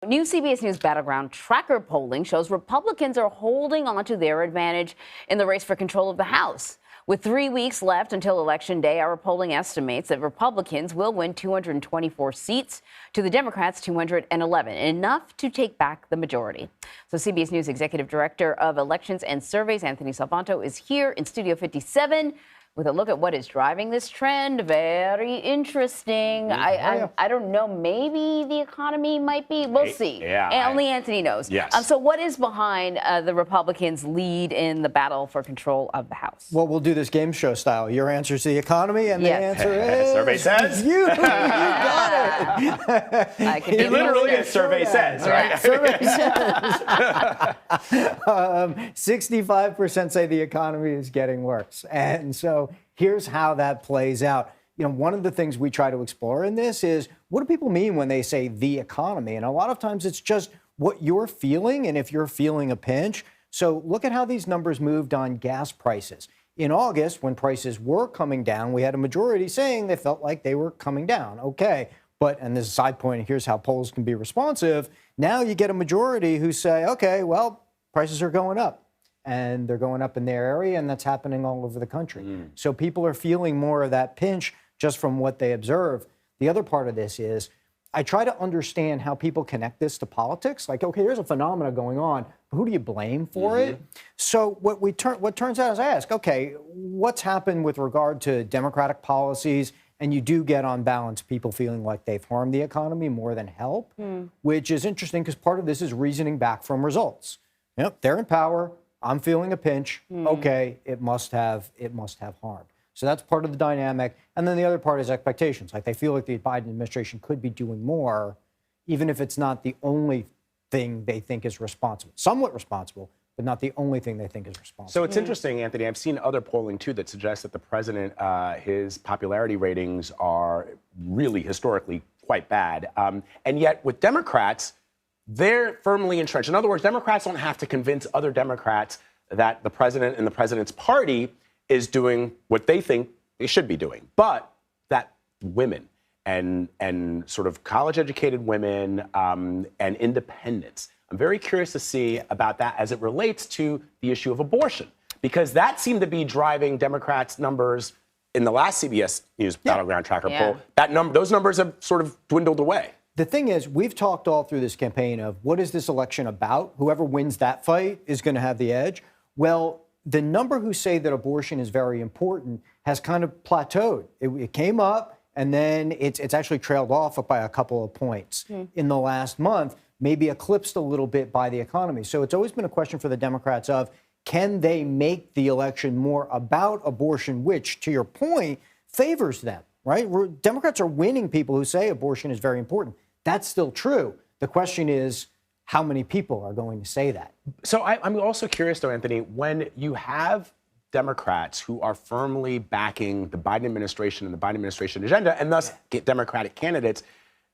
New CBS News Battleground Tracker polling shows Republicans are holding on to their advantage in the race for control of the House. With 3 weeks left until Election Day, our polling estimates that Republicans will win 224 seats to the Democrats' 211, enough to take back the majority. So CBS News Executive Director of Elections and Surveys, Anthony Salvanto, is here in Studio 57 with a look at what is driving this trend. Very interesting. I don't know. Maybe the economy might be. We'll see. Yeah, only Anthony knows. Yes. So what is behind the Republicans' lead in the battle for control of the House? Well, we'll do this game show style. Your answer is the economy, and the answer is... Survey says? You got it. It literally is survey says, right? Survey says. 65% say the economy is getting worse. And so here's how that plays out. You know, one of the things we try to explore in this is, what do people mean when they say the economy? And a lot of times it's just what you're feeling, and if you're feeling a pinch. So look at how these numbers moved on gas prices. In August, when prices were coming down, we had a majority saying they felt like they were coming down. Okay, but, and this is a side point, here's how polls can be responsive. Now you get a majority who say, okay, well, prices are going up. And they're going up in their area, and that's happening all over the country. So people are feeling more of that pinch just from what they observe. The other part of this is, I try to understand how people connect this to politics. Like, okay, here's a phenomena going on. Who do you blame for it? So what turns out is, I ask, okay, what's happened with regard to Democratic policies? And you do get, on balance, people feeling like they've harmed the economy more than help, which is interesting because part of this is reasoning back from results. Yep, they're in power. I'm feeling a pinch. Okay, it must have harmed. So that's part of the dynamic. And then the other part is expectations. Like, they feel like the Biden administration could be doing more, even if it's not the only thing they think is responsible. Somewhat responsible, but not the only thing they think is responsible. So it's interesting, Anthony. I've seen other polling, too, that suggests that the president, his popularity ratings are really historically quite bad. And yet with Democrats, they're firmly entrenched. In other words, Democrats don't have to convince other Democrats that the president and the president's party is doing what they think they should be doing. But that women and sort of college-educated women and independents, I'm very curious to see about that as it relates to the issue of abortion, because that seemed to be driving Democrats' numbers in the last CBS News Battleground Tracker poll. Those numbers have sort of dwindled away. The thing is, we've talked all through this campaign of what is this election about? Whoever wins that fight is going to have the edge. Well, the number who say that abortion is very important has kind of plateaued. It came up, and then it's actually trailed off by a couple of points in the last month, maybe eclipsed a little bit by the economy. So it's always been a question for the Democrats of, can they make the election more about abortion, which, to your point, favors them, right? Democrats are winning people who say abortion is very important. That's still true. The question is, how many people are going to say that? So I'm also curious, though, Anthony, when you have Democrats who are firmly backing the Biden administration and the Biden administration agenda, and thus get Democratic candidates,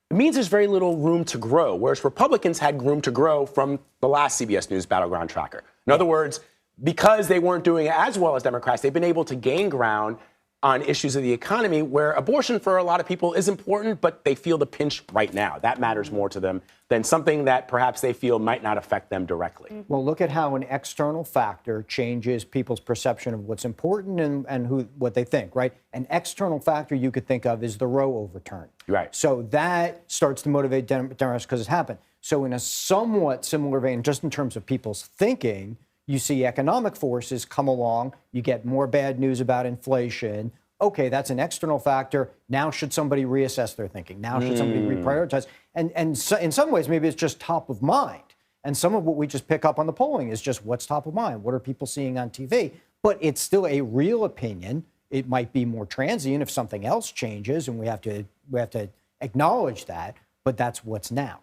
it means there's very little room to grow, whereas Republicans had room to grow from the last CBS News Battleground Tracker. In other words, because they weren't doing as well as Democrats, they've been able to gain ground on issues of the economy, where abortion for a lot of people is important, but they feel the pinch right now. That matters more to them than something that perhaps they feel might not affect them directly. Well, look at how an external factor changes people's perception of what's important and what they think, right? An external factor you could think of is the Roe overturn. Right. So that starts to motivate Democrats because it's happened. So in a somewhat similar vein, just in terms of people's thinking, you see economic forces come along, you get more bad news about inflation. Okay, that's an external factor. Now should somebody reassess their thinking? Now should somebody reprioritize? And so in some ways, maybe it's just top of mind. And some of what we just pick up on the polling is just what's top of mind. What are people seeing on TV? But it's still a real opinion. It might be more transient if something else changes, and we have to acknowledge that. But that's what's now.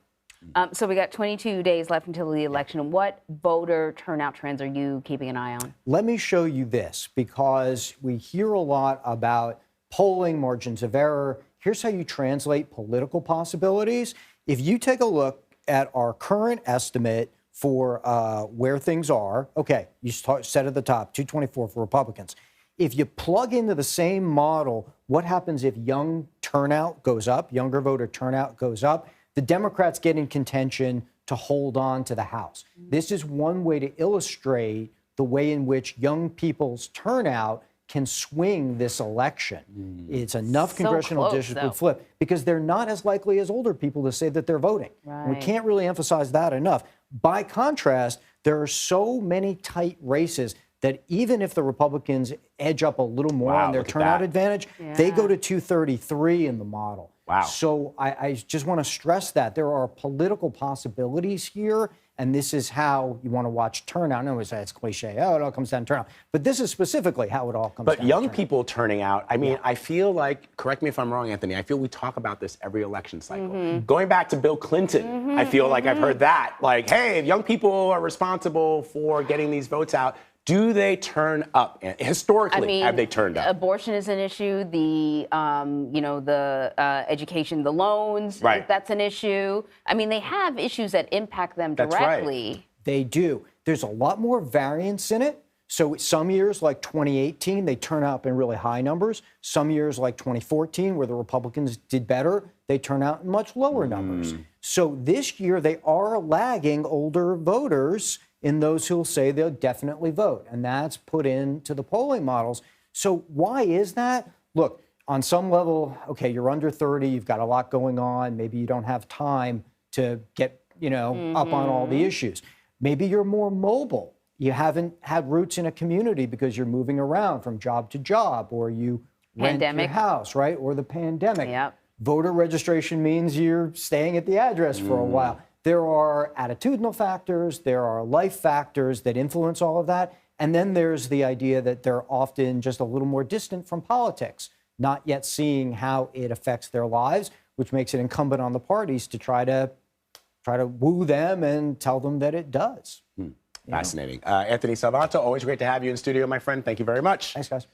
So we got 22 days left until the election. What voter turnout trends are you keeping an eye on? Let me show you this, because we hear a lot about polling, margins of error. Here's how you translate political possibilities. If you take a look at our current estimate for where things are, okay, you set at the top, 224 for Republicans. If you plug into the same model, what happens if young turnout goes up, younger voter turnout goes up? the Democrats get in contention to hold on to the House. This is one way to illustrate the way in which young people's turnout can swing this election. It's enough congressional close, districts though. would flip because they're not as likely as older people to say that they're voting. We Right. can't really emphasize that enough. By contrast, there are so many tight races that even if the Republicans edge up a little more Wow, on their look at turnout that. advantage, they Yeah. go to 233 in the model. Wow. So I just want to stress that there are political possibilities here, and this is how you want to watch turnout. I know it's cliche, oh, it all comes down to turnout, but this is specifically how it all comes down But to young turnout. people turning out, I mean, I feel like, correct me if I'm wrong, Anthony, I feel we talk about this every election cycle. Going back to Bill Clinton, I feel like I've heard that. Like, hey, if young people are responsible for getting these votes out, do they turn up? Historically, have they turned up? Abortion is an issue. The, the education, the loans, Right. that's an issue. I mean, they have issues that impact them That's right. directly. They do. There's a lot more variance in it. So some years like 2018, they turn out in really high numbers. Some years like 2014, where the Republicans did better, they turn out in much lower numbers. So this year, they are lagging older voters in those who'll say they'll definitely vote. And that's put into the polling models. So why is that? Look, on some level, okay, you're under 30, you've got a lot going on. Maybe you don't have time to get, up on all the issues. Maybe you're more mobile. You haven't had roots in a community because you're moving around from job to job, or you rent your Pandemic. house, right? Or the pandemic. Yep. Voter registration means you're staying at the address for a while. There are attitudinal factors, there are life factors that influence all of that. And then there's the idea that they're often just a little more distant from politics, not yet seeing how it affects their lives, which makes it incumbent on the parties to try to woo them and tell them that it does. Fascinating. Anthony Salvanto, always great to have you in studio, my friend. Thank you very much. Thanks, guys.